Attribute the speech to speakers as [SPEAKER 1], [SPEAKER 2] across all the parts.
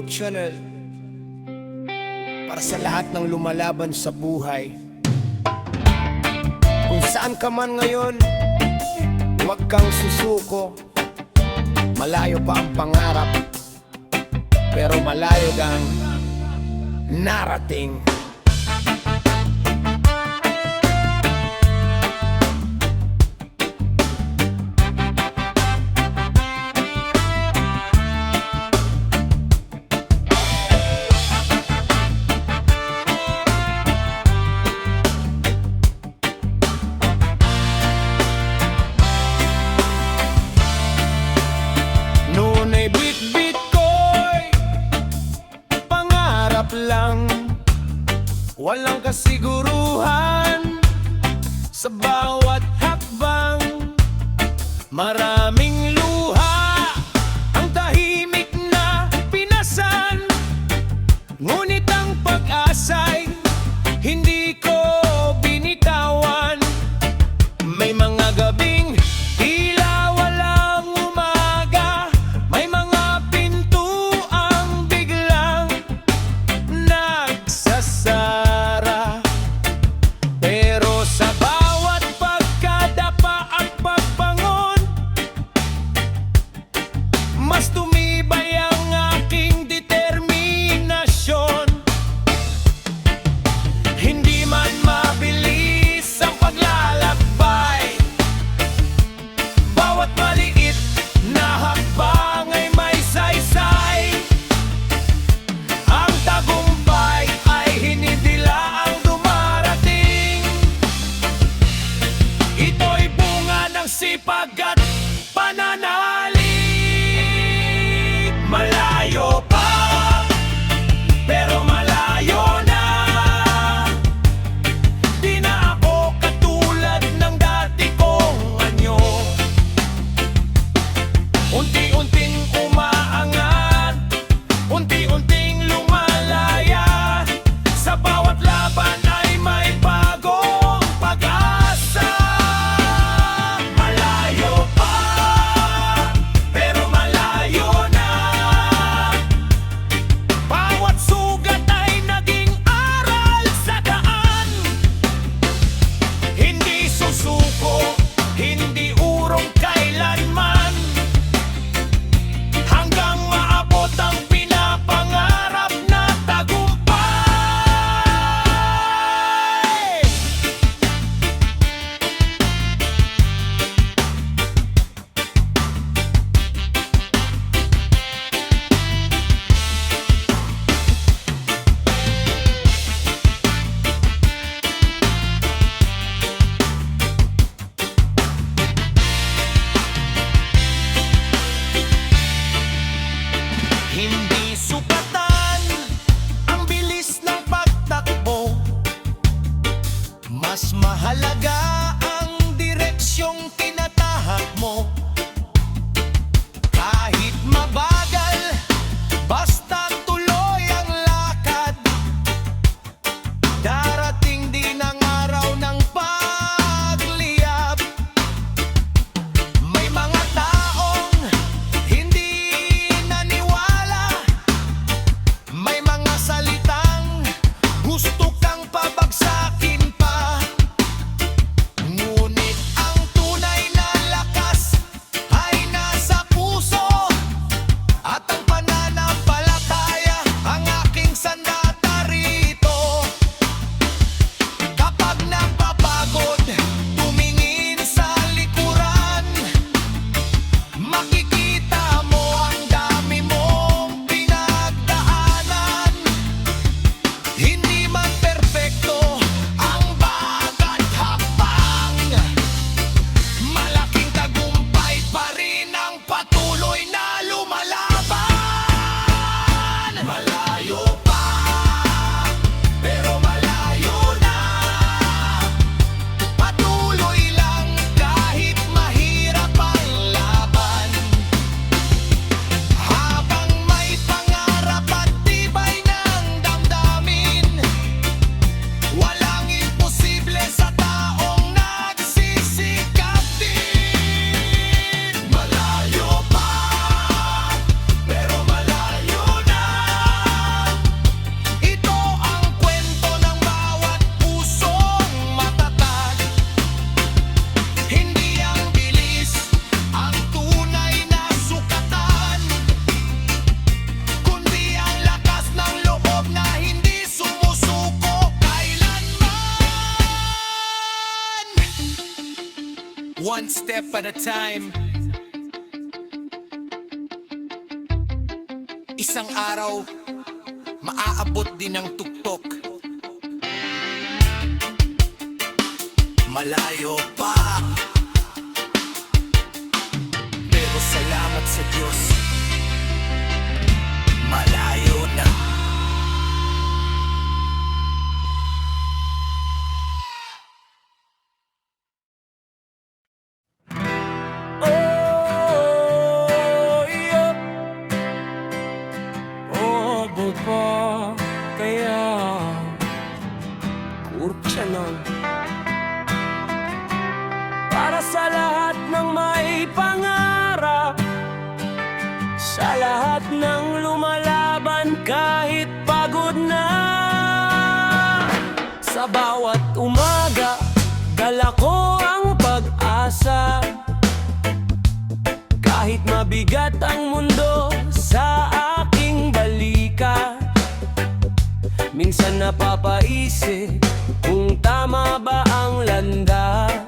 [SPEAKER 1] YouTube channel para sa lahat ng lumalaban sa buhay. Kung saan ka man ngayon, huwag kang susuko. Malayo pa ang pangarap, pero malayo ang narating. Noon ay bit-bit ko'y pangarap lang, walang kasiguruhan sa bawat hakbang. Maraming luha ang tahimik na pinasan, ngunit ang pag-asa'y hindi ko binitawan. May mga gabing tila walang umaga, may mga pintuang biglang nagsasara. Pero sa bawat pagkadapa at pagbangon, mas tumibay ang aking determinasyon. Hindi man mabilis ang paglalakbay, bawat maliit na hakbang ay may saysay. Ang tagumpay ay hinidila ang dumarating. Ito'y bunga ng sipag at pananalig. Malayo pa, pero malayo na. Di na ako katulad ng dati kong anyo. Unti-unting umaangat, unti-unting lumalaya. Sa bawat laban ay may bagong pag-asa. Malayo one step at a time. Isang araw, maaabot din ang tuktok. Malayo pa, pero salamat sa Diyos, malayo na.
[SPEAKER 2] Oh, yeah. Abot pa kaya kurtsya lang para sa lahat ng may pangarap, sa lahat ng lumalaban kahit pagod na. Sa bawat umaga, dala ko ang pag-asa. Kahit mabigat ang mundo sa aking balikat, minsan napapaisip kung tama ba ang landas,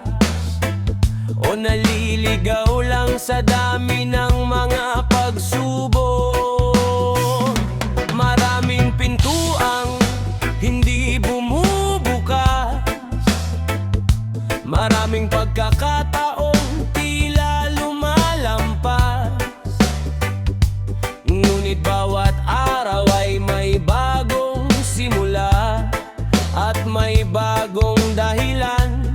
[SPEAKER 2] o naliligaw lang sa dami ng mga pagsubok. Maraming pintuang hindi bumubukas, maraming pagkakataong tila lumalampas, ngunit bawat araw ay may bagong simula at may bagong dahilan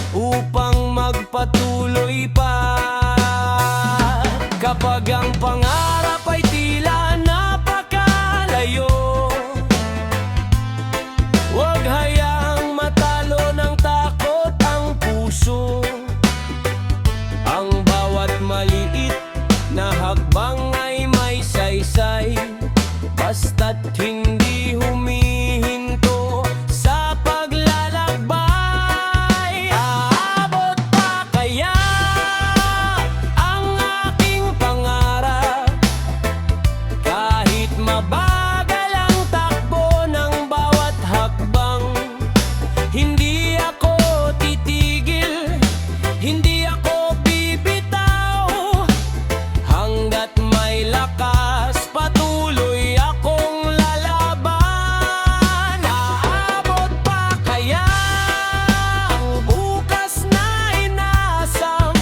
[SPEAKER 2] upang magpatuloy pa. Kapag ang pangarap ay tila napakalayo, huwag hayaang matalo ng takot ang puso. Ang bawat maliit na hakbang ay may saysay, basta't hindi humihinto sa paglalakbay. Aabot pa kaya ang aking pangarap, kahit mabagal ang takbo ng bawat hakbang. Hindi ako titigil, hindi ako bibitaw, hanggat may lakas patuloy akong lalaban. Aabot pa kaya ang bukas na inasam,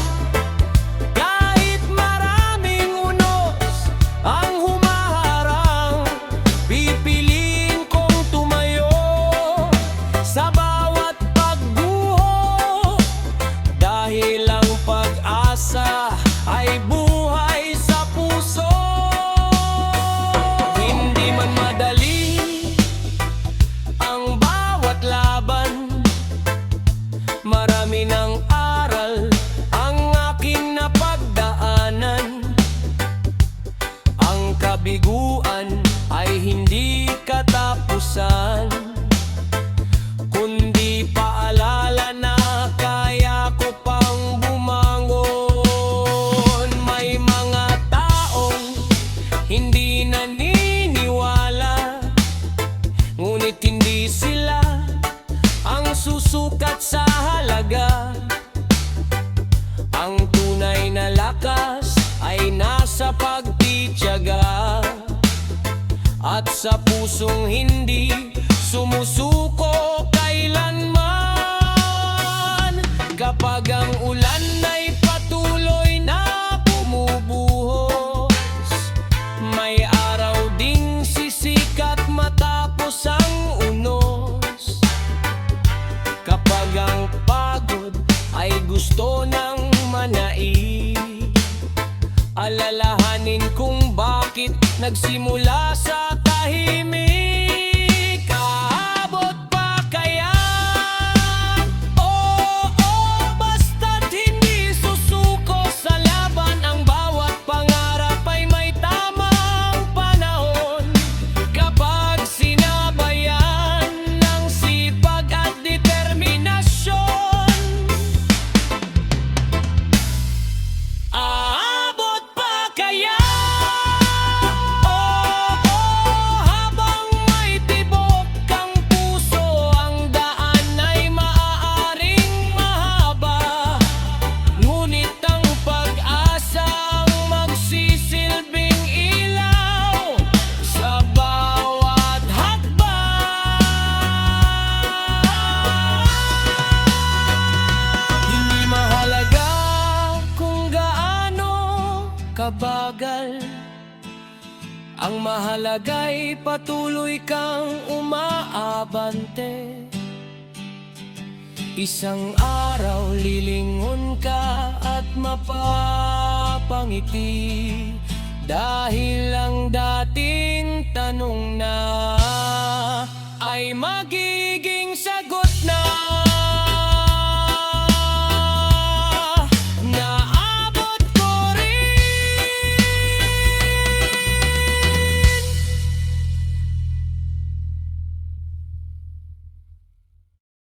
[SPEAKER 2] kahit maraming unos ang humaharang. Pipiliin kong tumayo sa bawat pagguho, dahil ang pag-asa ay buhay sa puso. Hindi man madali ang bawat laban, marami ng aral ang aking napagdaanan. Ang kabiguan ay hindi katapusan, kundi paalala na kaya ko pang bumangon. May mga taong hindi naniniwala, ngunit hindi sila ang susukat sa halaga. Ang tunay na lakas ay nasa pagtitiyaga, at sa pusong hindi sumusuko kailanman. Kapag ang ulan ay patuloy na bumubuhos, may araw ding sisikat matapos ang unos. Kapag ang pagod ay gusto ng manaig, alalahanin kung bakit nagsimula sa tahimik. Aabot pa kaya? Oo, basta't hindi susuko sa laban. Ang bawat pangarap ay may tamang panahon, kapag sinabayan ng sipag at determinasyon. Aabot pa kaya? Oo, habang pagbabagal. Ang mahalaga'y patuloy kang umaabante. Isang araw lilingon ka at mapapangiti, dahil ang dating tanong na ay maging